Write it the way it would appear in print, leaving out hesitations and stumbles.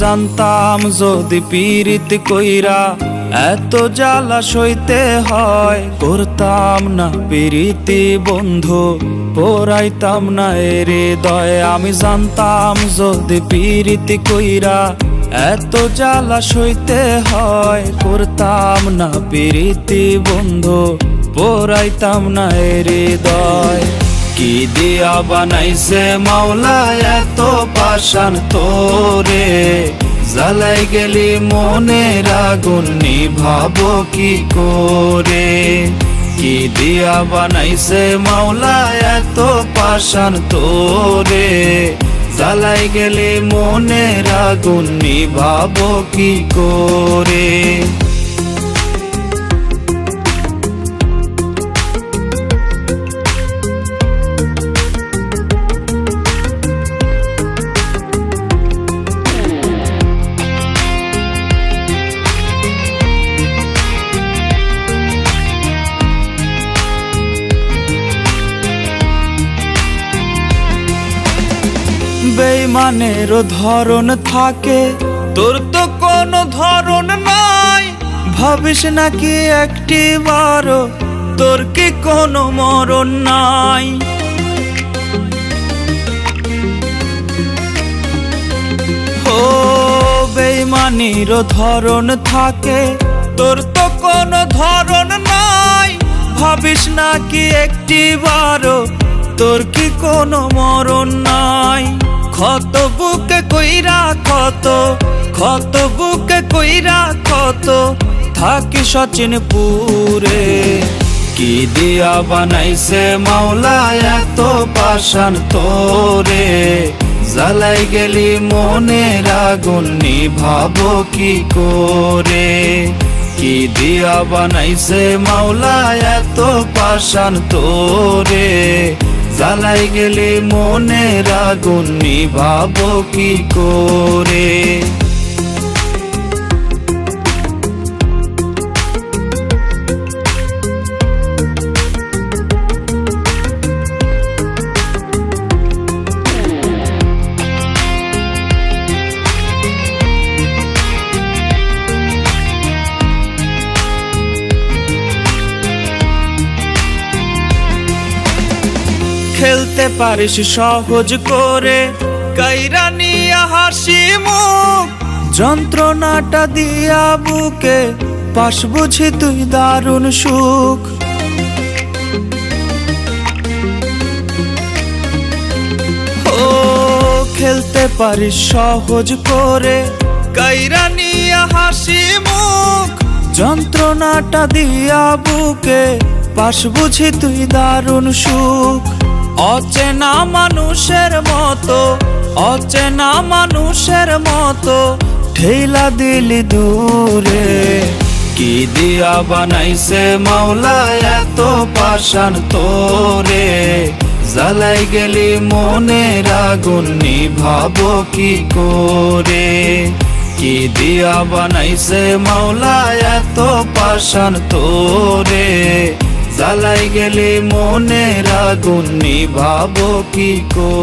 জানতাম যদি পীড়িত কইরা এত জ্বালা সইতে হয়, করতাম না পীড়িতি বন্ধু, পোড়াইতাম না এর হৃদয়। আমি জানতাম যদি পীড়িতি কইরা এত জ্বালা সইতে হয়, করতাম না পীড়িতি বন্ধু, পোড়াইতাম না এর হৃদয়। কি দিয়া বানাইছে মাওলা এত পাষাণ তোরে, জ্বালাই গেলি মনের আগুন নিভাবো কি করে। কি দিয়া বানাইছে মাওলা এত পাষাণ তোরে, জ্বালাই গেলি মনের আগুন নিভাবো কি করে। বেঈমানেরও ধরন থাকে, তোর তো কোনো ধরন নাই। ভাবিস নাকি একটিবারও তোর কি কোনো মরণ নাই। ও বেঈমানেরও ধরন থাকে, তোর তো কোনো ধরন নাই। ভাবিস নাকি একটিবারও তোর কি কোনো মরণ নাই। ক্ষত বুকে কইরা ক্ষত বুকে কইরা ক্ষত থাকি সচিনপুরে। কি দিয়া বানাইছে মাওলা এত পাষাণ তোরে, জ্বালাই গেলি মনের আগুন নিভাবো কি করে। কি দিয়া বানাইছে মাওলা এত পাষাণ তোরে, জ্বালাই গেলি মনের আগুন নিভাবো কি করে। খেলতে পারিস সহজ করে কাইরা নিয়া হাসি মুখ, যন্ত্রণাটা দিয়া বুকে পাস বুঝি তুই দারুণ সুখ। ও খেলতে পারিস সহজ করে কাইরা নিয়া হাসি মুখ, যন্ত্রণাটা দিয়া বুকে পাস বুঝি তুই দারুণ সুখ। অচেনা মানুষের মতো অচেনা মানুষের মতো ঠেলা দিলি দূরে। কি দিয়া বানাইছে মাওলা এত পাষাণ তোরে, জ্বালাই গেলি মনের আগুন নিভাবো কি করে। কি দিয়া বানাইছে মাওলা এত পাষাণ তোরে, জ্বালাই গেলি মনের আগুন নিভাবো কি করে।